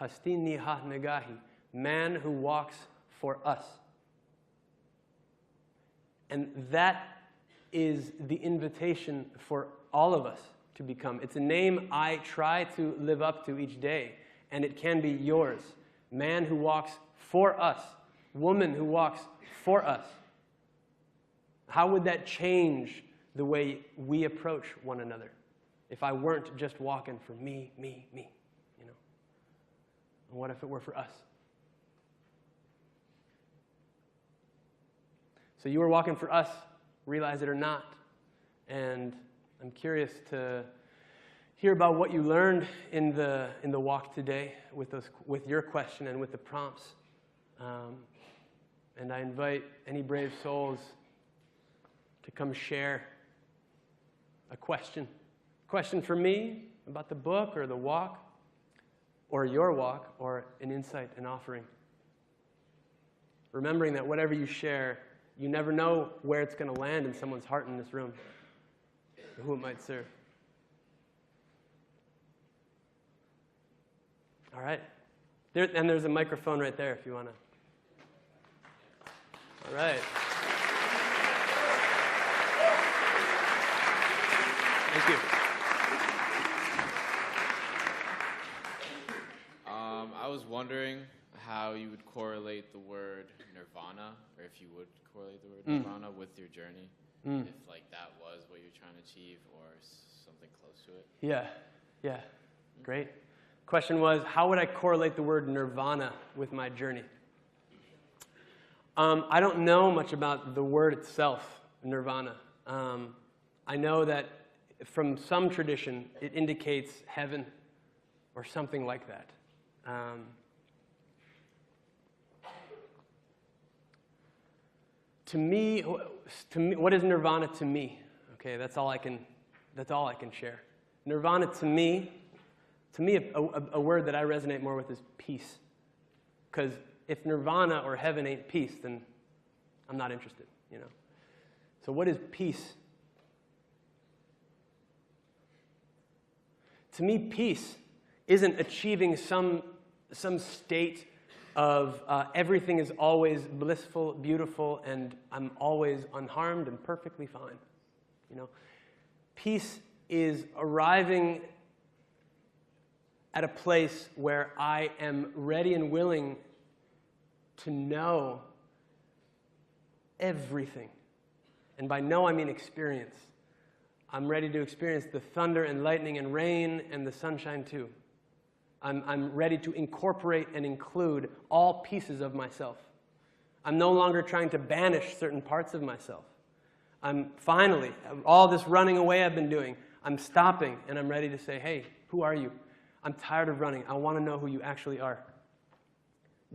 Hastini Ha Nagahi, man who walks for us. And that is the invitation for all of us to become. It's a name I try to live up to each day, and it can be yours. Man who walks for us. Woman who walks for us. How would that change the way we approach one another if I weren't just walking for me, me, me, you know? And what if it were for us? So you were walking for us, realize it or not. And I'm curious to hear about what you learned in the walk today with your question and with the prompts. And I invite any brave souls to come share a question. Question for me about the book or the walk or your walk or an insight, an offering. Remembering that whatever you share, you never know where it's going to land in someone's heart in this room, or who it might serve. All right. And there's a microphone right there if you want to. All right. Thank you. I was wondering how you would correlate the word nirvana, or if you would correlate the word nirvana with your journey, if like that was what you're trying to achieve or something close to it. Yeah, great. Question was, how would I correlate the word nirvana with my journey? I don't know much about the word itself, nirvana. I know that from some tradition, it indicates heaven or something like that. To me, what is nirvana to me? Okay, that's all I can share. Nirvana to me, a word that I resonate more with is peace. Because if nirvana or heaven ain't peace, then I'm not interested, you know. So what is peace? To me, peace isn't achieving some state of everything is always blissful, beautiful, and I'm always unharmed and perfectly fine. You know, peace is arriving at a place where I am ready and willing to know everything. And by know, I mean experience. I'm ready to experience the thunder and lightning and rain and the sunshine too. I'm ready to incorporate and include all pieces of myself. I'm no longer trying to banish certain parts of myself. I'm finally, all this running away I've been doing, I'm stopping and I'm ready to say, hey, who are you? I'm tired of running. I want to know who you actually are.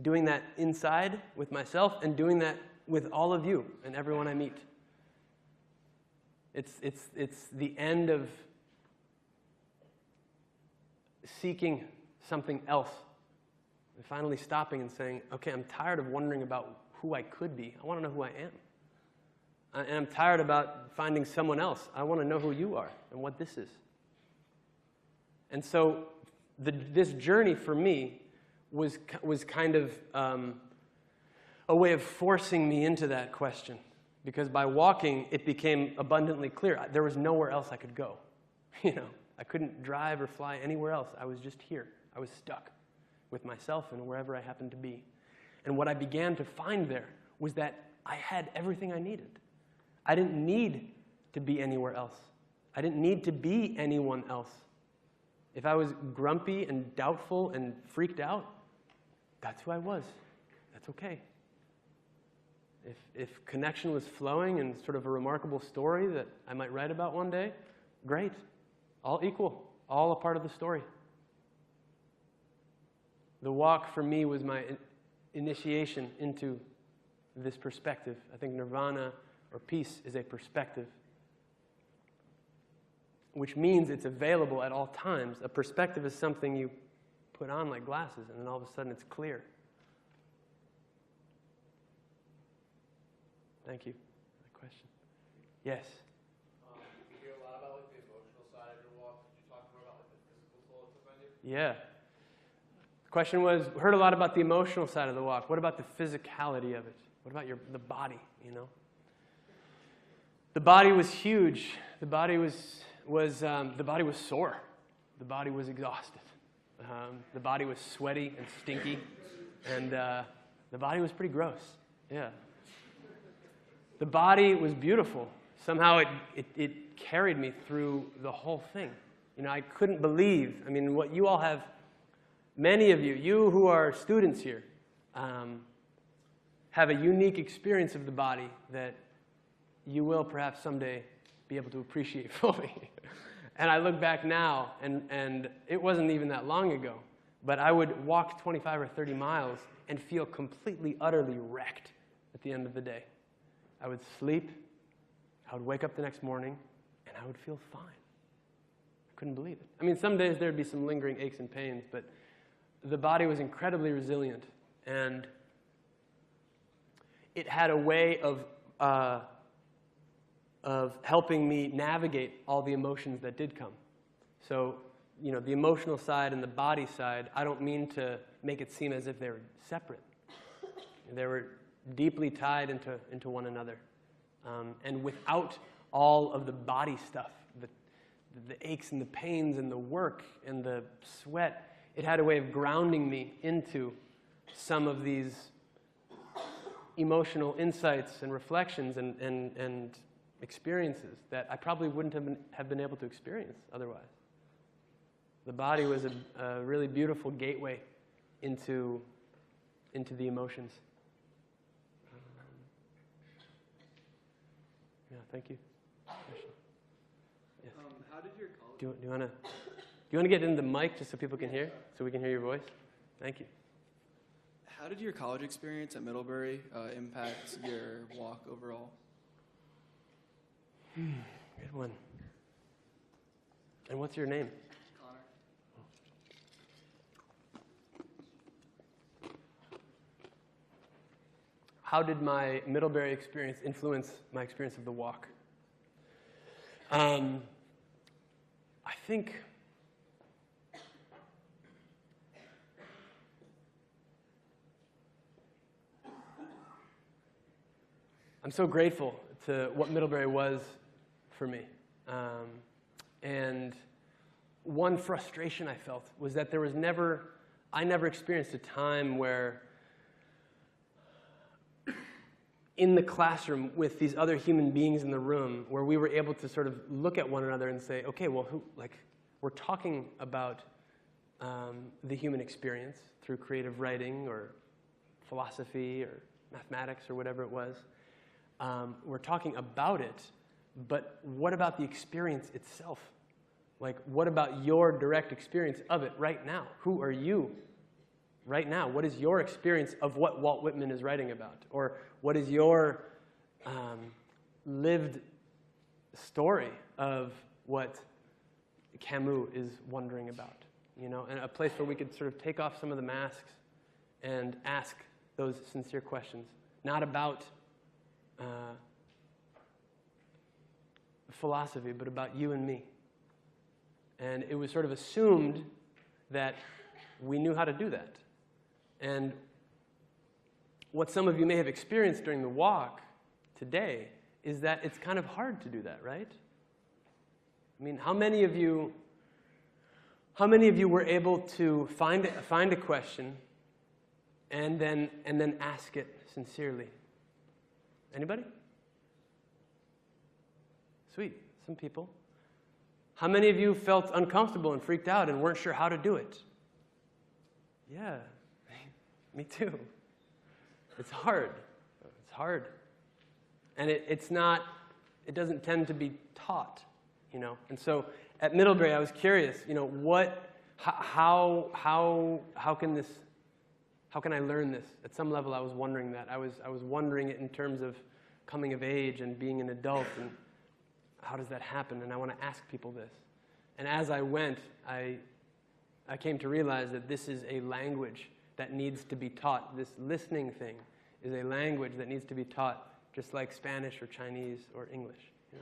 Doing that inside with myself and doing that with all of you and everyone I meet. It's the end of seeking something else and finally stopping and saying, okay, I'm tired of wondering about who I could be. I want to know who I am. And I'm tired about finding someone else. I want to know who you are and what this is. And so this journey for me was kind of a way of forcing me into that question. Because by walking, it became abundantly clear. There was nowhere else I could go. You know, I couldn't drive or fly anywhere else. I was just here. I was stuck with myself and wherever I happened to be. And what I began to find there was that I had everything I needed. I didn't need to be anywhere else. I didn't need to be anyone else. If I was grumpy and doubtful and freaked out, that's who I was. That's okay. If connection was flowing and sort of a remarkable story that I might write about one day, great. All equal. All a part of the story. The walk for me was my initiation into this perspective. I think nirvana or peace is a perspective, which means it's available at all times. A perspective is something you put on like glasses, and then all of a sudden it's clear. Thank you for the question. Yes? You hear a lot about like, the emotional side of your walk. Could you talk more about like, the physical toll it took on you? Yeah. The question was, heard a lot about the emotional side of the walk. What about the physicality of it? What about the body, you know? The body was huge. The body was sore. The body was exhausted. The body was sweaty and stinky. And the body was pretty gross. Yeah. The body was beautiful. Somehow it carried me through the whole thing. You know, I couldn't believe, I mean, what you all have, many of you who are students here, have a unique experience of the body that you will perhaps someday be able to appreciate fully. And I look back now, and it wasn't even that long ago, but I would walk 25 or 30 miles and feel completely, utterly wrecked at the end of the day. I would sleep, I would wake up the next morning, and I would feel fine. I couldn't believe it. I mean, some days there'd be some lingering aches and pains, but the body was incredibly resilient, and it had a way of helping me navigate all the emotions that did come. So, you know, the emotional side and the body side, I don't mean to make it seem as if they were separate. They were deeply tied into one another. And without all of the body stuff, the aches and the pains and the work and the sweat, it had a way of grounding me into some of these emotional insights and reflections and experiences that I probably wouldn't have been able to experience otherwise. The body was a really beautiful gateway into the emotions. Yeah, thank you. Yes. How did your college? Do you want to get in the mic just so people can hear, so we can hear your voice? Thank you. How did your college experience at Middlebury impact your walk overall? Good one. And what's your name? Connor. How did my Middlebury experience influence my experience of the walk? I think I'm so grateful to what Middlebury was for me. And one frustration I felt was that I never experienced a time where in the classroom with these other human beings in the room where we were able to sort of look at one another and say, okay, well, we're talking about the human experience through creative writing or philosophy or mathematics or whatever it was. We're talking about it, but what about the experience itself? Like, what about your direct experience of it right now? Who are you right now? What is your experience of what Walt Whitman is writing about? Or what is your lived story of what Camus is wondering about? You know, and a place where we could sort of take off some of the masks and ask those sincere questions, not about philosophy, but about you and me. And it was sort of assumed that we knew how to do that. And what some of you may have experienced during the walk today is that it's kind of hard to do that, right? I mean, how many of you were able to find a question and then ask it sincerely? Anybody? Sweet, some people. How many of you felt uncomfortable and freaked out and weren't sure how to do it? Yeah, me too. It's hard. It's hard. And it doesn't tend to be taught, you know. And so at Middlebury, I was curious, you know, how can I learn this? At some level, I was wondering that. I was wondering it in terms of coming of age and being an adult, and how does that happen? And I want to ask people this. And as I went, I came to realize that this is a language that needs to be taught. This listening thing is a language that needs to be taught, just like Spanish or Chinese or English. You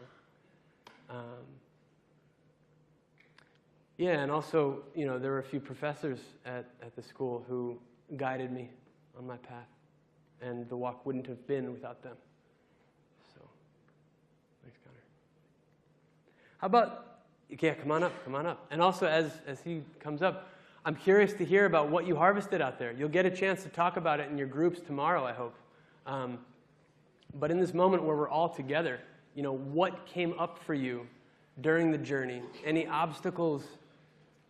know? Yeah, and also, you know, there were a few professors at the school who guided me on my path, and the walk wouldn't have been without them. So, thanks, Connor. How about, yeah, come on up. And also, as he comes up, I'm curious to hear about what you harvested out there. You'll get a chance to talk about it in your groups tomorrow, I hope. But in this moment where we're all together, you know, what came up for you during the journey? Any obstacles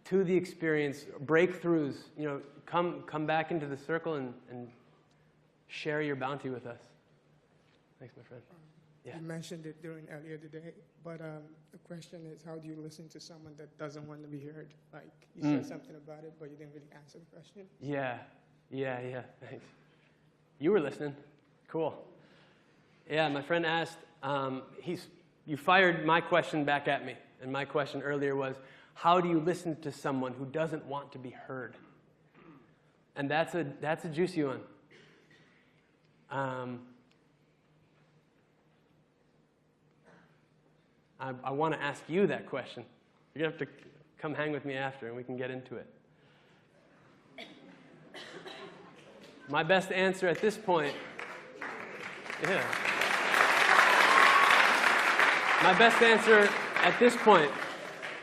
to the experience, breakthroughs? You know, come back into the circle and share your bounty with us. Thanks, my friend. Yeah. You mentioned it earlier today, but the question is, how do you listen to someone that doesn't want to be heard? Like, you said something about it, but you didn't really answer the question. Yeah, thanks. You were listening. Cool. Yeah, my friend asked, you fired my question back at me, and my question earlier was, how do you listen to someone who doesn't want to be heard? And that's a juicy one. I want to ask you that question. You're going to have to come hang with me after, and we can get into it. My best answer at this point, yeah. My best answer at this point,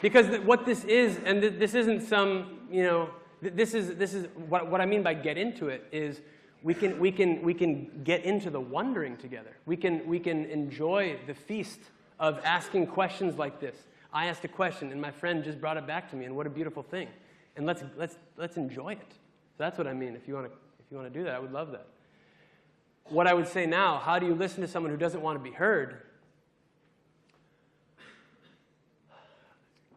because what this is, and this isn't some, you know, this is what I mean by get into it is we can get into the wondering together. We can enjoy the feast of asking questions like this. I asked a question, and my friend just brought it back to me, and what a beautiful thing. And let's enjoy it. So that's what I mean. If you want to do that, I would love that. What I would say now, how do you listen to someone who doesn't want to be heard?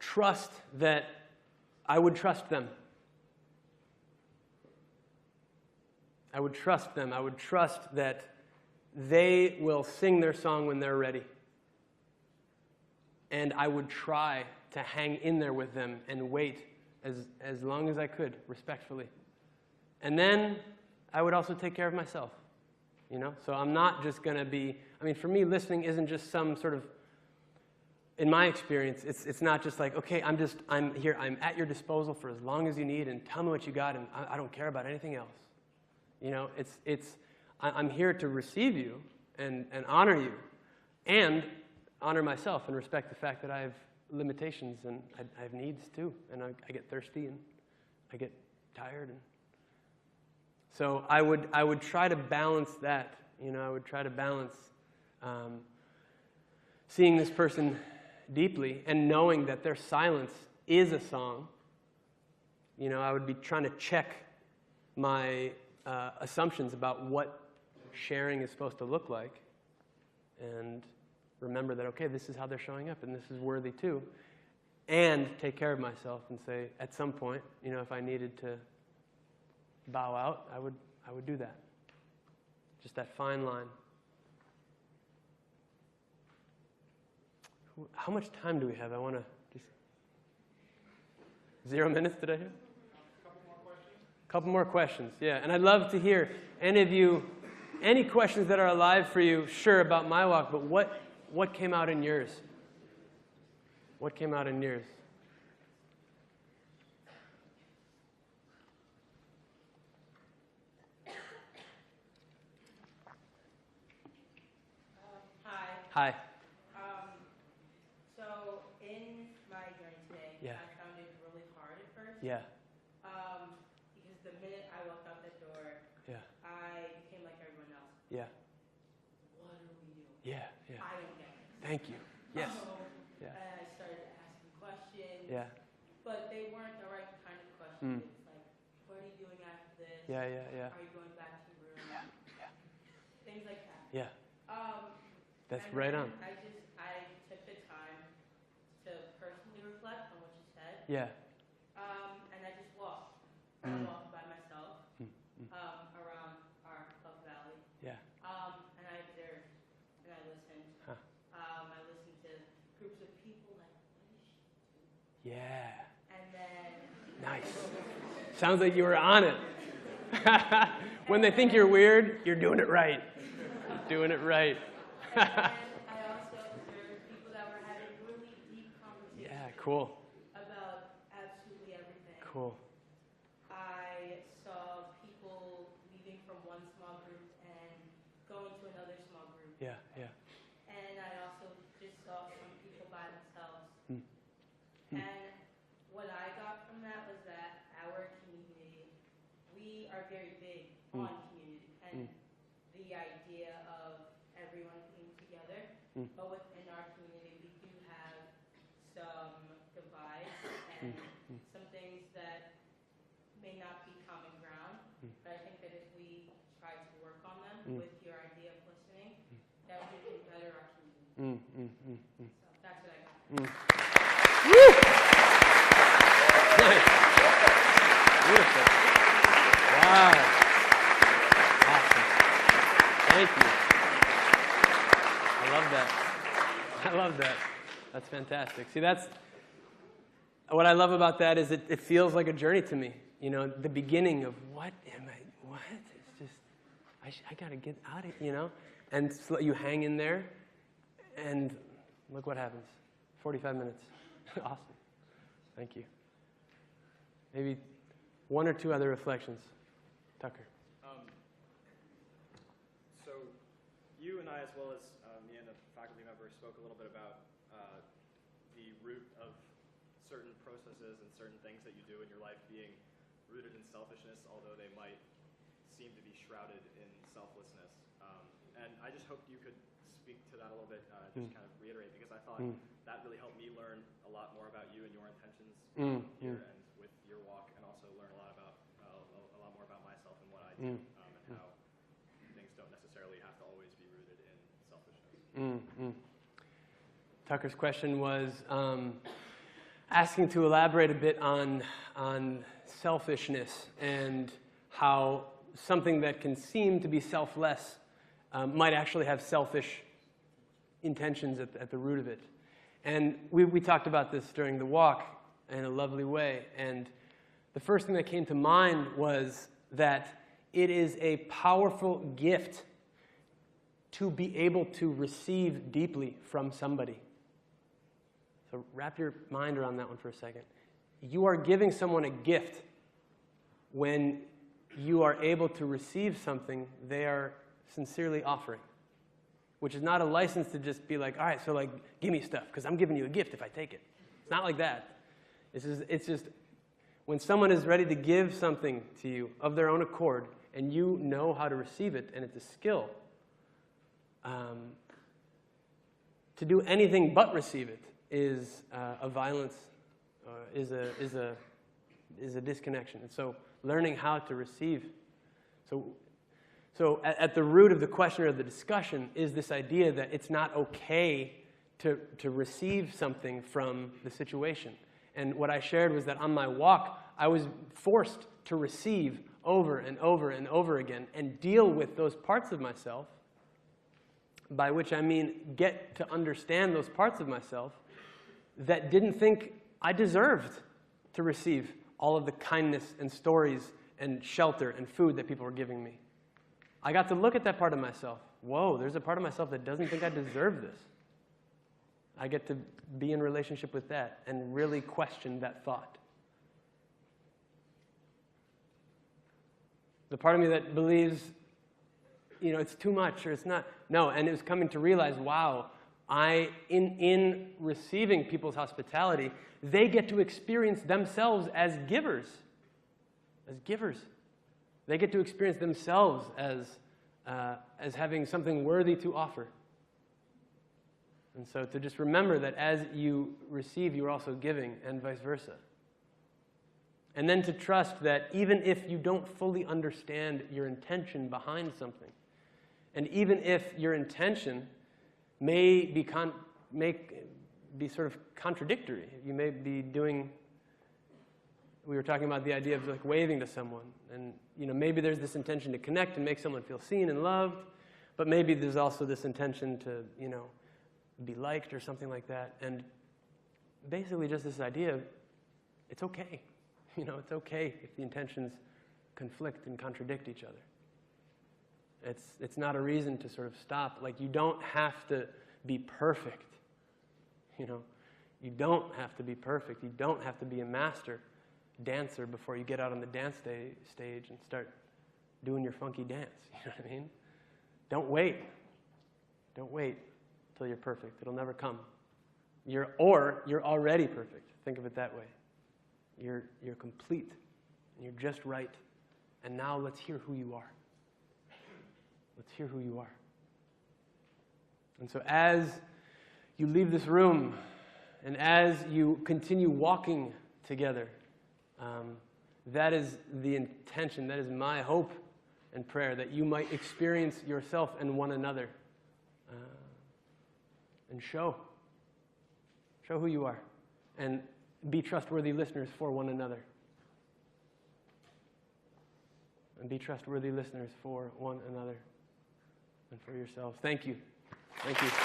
Trust that I would trust them. I would trust them. I would trust that they will sing their song when they're ready. And I would try to hang in there with them and wait as long as I could, respectfully. And then I would also take care of myself, you know? So I'm not just going to be, I mean, for me, listening isn't just some sort of, in my experience, it's not just like, okay, I'm here, I'm at your disposal for as long as you need, and tell me what you got, and I don't care about anything else. You know, I'm here to receive you and honor you, and honor myself and respect the fact that I have limitations and I have needs too, and I get thirsty and I get tired, and so I would try to balance that. You know, I would try to balance seeing this person deeply and knowing that their silence is a song. You know, I would be trying to check my assumptions about what sharing is supposed to look like, and remember that, okay, this is how they're showing up, and this is worthy too, and take care of myself and say, at some point, you know, if I needed to bow out, I would do that. Just that fine line. How much time do we have? I want to just 0 minutes, did I hear? Couple more questions, yeah. And I'd love to hear any of you, any questions that are alive for you, sure, about my walk, but what came out in yours? What came out in yours? Hi. So in my journey today, Yeah. I found it really hard at first. Yeah. Because the minute I walked out that door, Yeah. I became like everyone else. Yeah. What a Yeah, yeah. I don't get it. Thank you. Yes. So, Yeah. I started asking questions. Yeah. But they weren't the right kind of questions. Mm. It was like, what are you doing after this? Yeah, yeah, yeah. Are you going back to your room? Yeah, yeah. Things like that. Yeah. That's And right then on. I took the time to personally reflect on what you said. Yeah. And I just walked. I walked by myself around our Club Valley. Yeah. And I observed and I listened. Huh. I listened to groups of people like, what is she? Yeah. And then Nice. Sounds like you were on it. When they think you're weird, you're doing it right. You're doing it right. and I also observed people that were having really deep conversations Yeah, cool. about absolutely everything. Cool. I saw people leaving from one small group and going to another small group. Yeah, yeah. And I also just saw some people by themselves. Hmm. And what I got from that was that our community, we are very big on community and the idea of everyone being together. But within our community, we do have some divides and some things that may not be common ground. But I think that if we try to work on them with your idea of listening, that we can better our community. So that's what I got. Nice. Beautiful. Wow. Awesome. Thank you. I love that. I love that. That's fantastic. See, that's what I love about that is it feels like a journey to me. You know, the beginning of what? It's just, I got to get out of, and you hang in there, and look what happens. 45 minutes. Awesome. Thank you. Maybe one or two other reflections. Tucker. So you and I, as well as me and a faculty member, spoke a little bit about the root of certain processes and certain things that you do in your life being rooted in selfishness, although they might seem to be shrouded in selflessness. And I just hoped you could speak to that a little bit, just kind of reiterate, because I thought that really helped me learn a lot more about you and your intentions here and with your walk, and also learn a lot more about myself and what I do, and how things don't necessarily have to always be rooted in selfishness. Tucker's question was asking to elaborate a bit on selfishness and how something that can seem to be selfless might actually have selfish intentions at the root of it. And we talked about this during the walk in a lovely way. And the first thing that came to mind was that it is a powerful gift to be able to receive deeply from somebody. So wrap your mind around that one for a second. You are giving someone a gift when you are able to receive something they are sincerely offering, which is not a license to just be like, all right, so like, give me stuff, because I'm giving you a gift if I take it. It's not like that. It's just when someone is ready to give something to you of their own accord, and you know how to receive it, and it's a skill, to do anything but receive it is a violence, is a disconnection. And so learning how to receive. So at the root of the question or the discussion is this idea that it's not okay to receive something from the situation. And what I shared was that on my walk, I was forced to receive over and over and over again and deal with those parts of myself, by which I mean get to understand those parts of myself that didn't think I deserved to receive all of the kindness and stories and shelter and food that people were giving me. I got to look at that part of myself. Whoa, there's a part of myself that doesn't think I deserve this. I get to be in relationship with that and really question that thought. The part of me that believes, it's too much or it's not. No, and it was coming to realize, wow, in receiving people's hospitality, they get to experience themselves as givers. As givers. They get to experience themselves as having something worthy to offer. And so to just remember that as you receive, you're also giving, and vice versa. And then to trust that even if you don't fully understand your intention behind something, and even if your intention may be sort of contradictory, you may be doing, we were talking about the idea of like waving to someone, and maybe there's this intention to connect and make someone feel seen and loved, but maybe there's also this intention to, be liked or something like that. And basically just this idea of it's okay. It's okay if the intentions conflict and contradict each other. It's not a reason to sort of stop. Like, you don't have to be perfect. You don't have to be perfect. You don't have to be a master dancer before you get out on the dance stage and start doing your funky dance. You know what I mean? Don't wait. Don't wait till you're perfect. It'll never come. You're already perfect. Think of it that way. You're complete. And you're just right. And now let's hear who you are. Let's hear who you are. And so as you leave this room, and as you continue walking together, that is the intention, that is my hope and prayer, that you might experience yourself and one another, and show who you are, and be trustworthy listeners for one another. And be trustworthy listeners for one another and for yourselves. Thank you. Thank you. Thank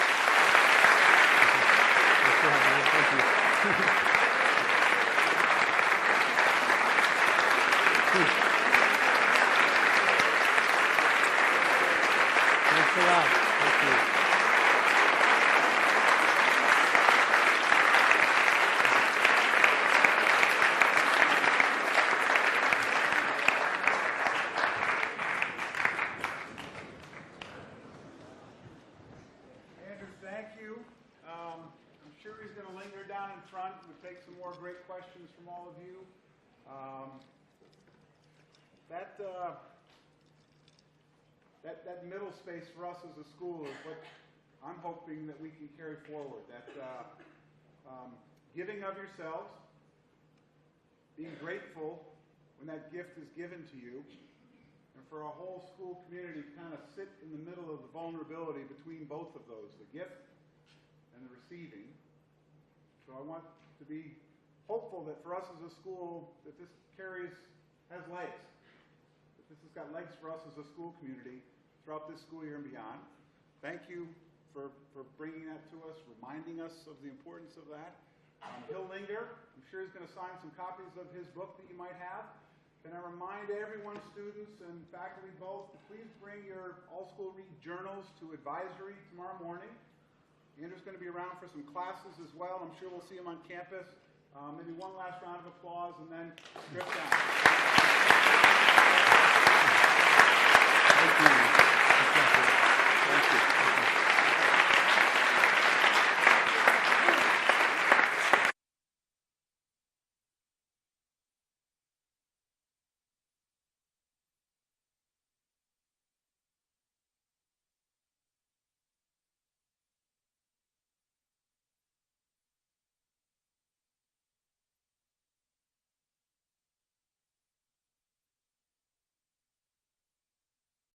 you. Thanks a lot. Thank you. Andrew, thank you. I'm sure he's going to linger down in front. We'll take some more great questions from all of you. That middle space for us as a school is what I'm hoping that we can carry forward. That giving of yourselves, being grateful when that gift is given to you, and for a whole school community to kind of sit in the middle of the vulnerability between both of those, the gift and the receiving. So I want to be hopeful that for us as a school, that this has legs. That this has got legs for us as a school community throughout this school year and beyond. Thank you for bringing that to us, reminding us of the importance of that. He'll linger. I'm sure he's going to sign some copies of his book that you might have. Can I remind everyone, students and faculty both, to please bring your all-school read journals to advisory tomorrow morning. Andrew's going to be around for some classes as well. I'm sure we'll see him on campus. Maybe one last round of applause and then strip down.